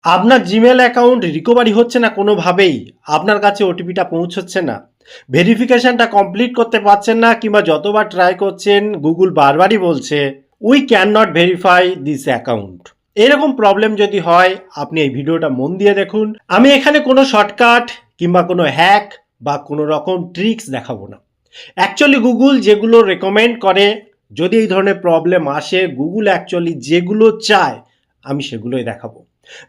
আপনার Gmail account recovery হচ্ছে না কোনোভাবেই, আপনার কাছে ওটিপিটা পৌঁছচ্ছে না, ভেরিফিকেশনটা কমপ্লিট করতে পারছেন না, কিংবা যতবার ট্রাই করছেন গুগল বারবারই বলছে we can not verify this account. এরকম প্রবলেম যদি হয়, আপনি এই ভিডিওটা মন দিয়ে দেখুন। আমি এখানে কোনো শর্টকাট কিংবা কোনো হ্যাক বা কোনো রকম ট্রিক্স দেখাবো না। অ্যাকচুয়ালি গুগল যেগুলো রেকমেন্ড করে, যদি এই ধরনের প্রবলেম আসে, গুগল অ্যাকচুয়ালি যেগুলো চায় আমি সেগুলোই দেখাবো,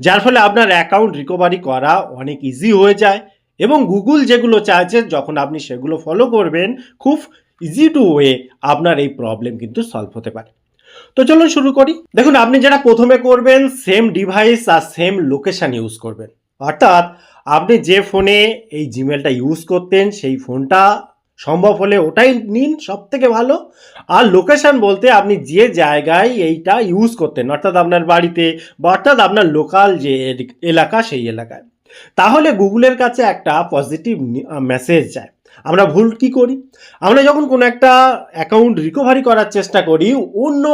যার ফলে আপনার অ্যাকাউন্ট রিকভারি করা অনেক ইজি হয়ে যায়। এবং গুগল যেগুলো চাইছে, যখন আপনি সেগুলো ফলো করবেন, খুব ইজি টু ওয়ে আপনার এই প্রবলেম কিন্তু সলভ হতে পারে। তো চলুন শুরু করি। দেখুন, আপনি যেটা প্রথমে করবেন, সেম ডিভাইস আর সেম লোকেশান ইউজ করবেন। অর্থাৎ আপনি যে ফোনে এই জিমেলটা ইউজ করতেন, সেই ফোনটা সম্ভব হলে ওটাই নিন, সব থেকে ভালো। আর লোকেশান বলতে আপনি যে জায়গায় এইটা ইউজ করতেন, অর্থাৎ আপনার বাড়িতে বা অর্থাৎ আপনার লোকাল যে এলাকা, সেই এলাকায়। তাহলে গুগলের কাছে একটা পজিটিভ মেসেজ যায়। আমরা ভুল কি করি, আমরা যখন কোনো একটা অ্যাকাউন্ট রিকভারি করার চেষ্টা করি, অন্য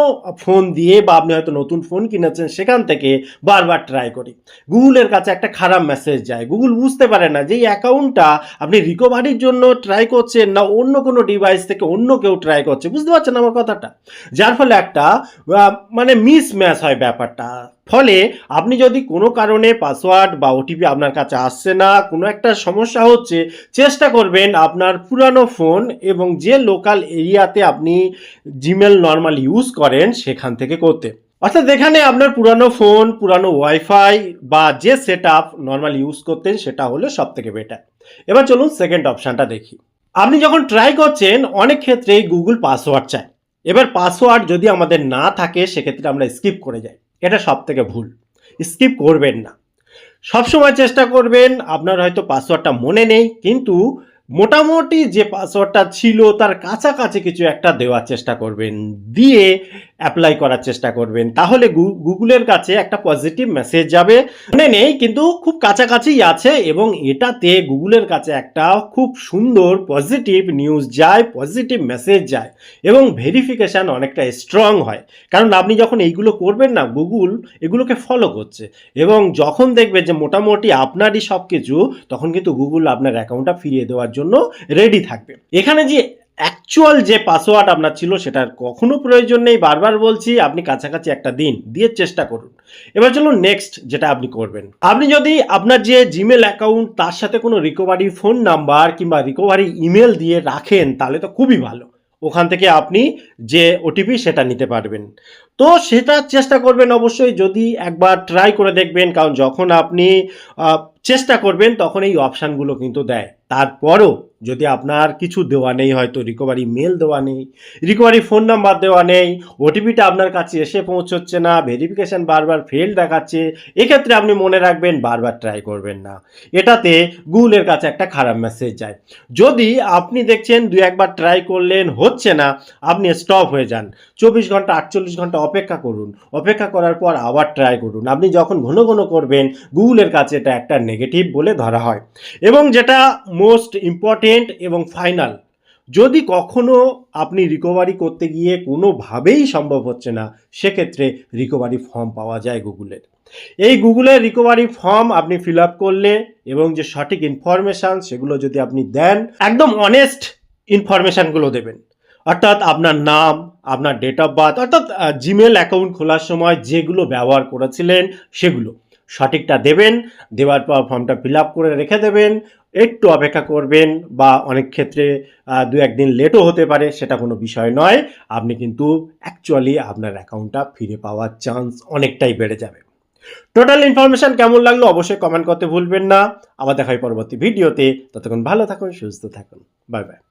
ফোন দিয়ে বা আপনি হয়তো নতুন ফোন কিনেছেন সেখান থেকে বারবার ট্রাই করি, গুগলের কাছে একটা খারাপ মেসেজ যায়। গুগল বুঝতে পারে না যে এই অ্যাকাউন্টটা আপনি রিকভারির জন্য ট্রাই করছেন না অন্য কোনো ডিভাইস থেকে অন্য কেউ ট্রাই করছে। বুঝতে পারছেন আমার কথাটা? যার ফলে একটা মানে মিসম্যাচ হয় ব্যাপারটা। ফলে আপনি যদি কোনো কারণে পাসওয়ার্ড বা ওটিপি আপনার কাছে আসছে না, কোনো একটা সমস্যা হচ্ছে, চেষ্টা করবেন আপনার পুরানো ফোন এবং যে লোকাল এরিয়াতে আপনি জিমেল নর্মাল ইউজ করেন সেখান থেকে করতে। অর্থাৎ এখানে আপনার পুরানো ফোন, পুরানো ওয়াইফাই বা যে সেট আপ নর্মাল ইউজ করতেন সেটা হলে সব থেকে বেটার। এবার চলুন সেকেন্ড অপশানটা দেখি। আপনি যখন ট্রাই করছেন, অনেক ক্ষেত্রেই গুগল পাসওয়ার্ড চায়। এবার পাসওয়ার্ড যদি আমাদের না থাকে, সেক্ষেত্রে আমরা স্কিপ করে যাই। এটা সব থেকে ভুল, স্কিপ করবেন না। সবসময় চেষ্টা করবেন, আপনার হয়তো পাসওয়ার্ডটা মনে নেই, কিন্তু মোটামুটি যে পাসওয়ার্ডটা ছিল তার কাছাকাছি কিছু একটা দেওয়ার চেষ্টা করবেন, দিয়ে অ্যাপ্লাই করার চেষ্টা করবেন। তাহলে গুগলের কাছে একটা পজিটিভ মেসেজ যাবে। মনে নেই কিন্তু খুব কাছাকাছি আছে, এবং এটাতে গুগলের কাছে একটা খুব সুন্দর পজিটিভ নিউজ যায়, পজিটিভ মেসেজ যায়, এবং ভেরিফিকেশান অনেকটা স্ট্রং হয়। কারণ আপনি যখন এইগুলো করবেন না, গুগল এগুলোকে ফলো করছে, এবং যখন দেখবে যে মোটামুটি আপনারই সব কিছু, তখন কিন্তু গুগল আপনার অ্যাকাউন্টটা ফিরিয়ে দেওয়ার জন্য রেডি থাকবে। এখানে যে অ্যাকচুয়াল যে পাসওয়ার্ড আপনার ছিল সেটার কখনো প্রয়োজন নেই। বারবার বলছি, আপনি কাছাকাছি একটা দিন দিয়ে চেষ্টা করুন। এবার চলুন নেক্সট যেটা আপনি করবেন। আপনি যদি আপনার যে জিমেল অ্যাকাউন্ট তার সাথে কোনো রিকভারি ফোন নাম্বার কিংবা রিকভারি ইমেল দিয়ে রাখেন, তাহলে তো খুবই ভালো। ওখান থেকে আপনি যে ওটিপি সেটা নিতে পারবেন। তো সেটা চেষ্টা করবেন অবশ্যই, যদি একবার ট্রাই করে দেখবেন, কারণ যখন আপনি চেষ্টা করবেন তখন এই অপশানগুলো কিন্তু দেয়। তারপরও যদি আপনার কিছু দেওয়া নেই, হয়তো রিকভারি মেল দেওয়া নেই, রিকভারি ফোন নাম্বার দেওয়া নেই, ওটিপিটা আপনার কাছে এসে পৌঁছচ্ছে না, ভেরিফিকেশান বারবার ফেল দেখাচ্ছে, এক্ষেত্রে আপনি মনে রাখবেন বারবার ট্রাই করবেন না। এটাতে গুগলের কাছে একটা খারাপ মেসেজ যায়। যদি আপনি দেখছেন দুই একবার ট্রাই করলেন হচ্ছে না, আপনি স্টপ হয়ে যান। 24 ঘন্টা 48 ঘন্টা অপেক্ষা করুন, অপেক্ষা করার পর আবার ট্রাই করুন। আপনি যখন ঘন ঘন করবেন, গুগলের কাছে এটা একটা নেগেটিভ বলে ধরা হয়। এবং যেটা মোস্ট ইম্পর্টেন্ট এবং ফাইনাল, যদি কখনো আপনি রিকভারি করতে গিয়ে কোনোভাবেই সম্ভব হচ্ছে না, সেক্ষেত্রে রিকভারি ফর্ম পাওয়া যায় গুগলের। এই গুগলের রিকভারি ফর্ম আপনি ফিল আপ করলে এবং যে সঠিক ইনফরমেশান সেগুলো যদি আপনি দেন, একদম অনেস্ট ইনফরমেশানগুলো দেবেন। অর্থাৎ আপনার নাম, আপনার ডেট অফ বার্থ, অর্থাৎ জিমেল অ্যাকাউন্ট খোলার সময় যেগুলো ব্যবহার করেছিলেন সেগুলো সঠিকটা দেবেন। দেওয়ার পর ফর্মটা ফিল আপ করে রেখে দেবেন, একটু অপেক্ষা করবেন, বা অনেক ক্ষেত্রে দু একদিন লেটও হতে পারে, সেটা কোনো বিষয় নয়। আপনি কিন্তু অ্যাকচুয়ালি আপনার অ্যাকাউন্টটা ফিরে পাওয়ার চান্স অনেকটাই বেড়ে যাবে। টোটাল ইনফরমেশন কেমন লাগলো অবশ্যই কমেন্ট করতে ভুলবেন না। আবার দেখা হয় পরবর্তী ভিডিওতে। ততক্ষণ ভালো থাকুন, সুস্থ থাকুন। Bye bye.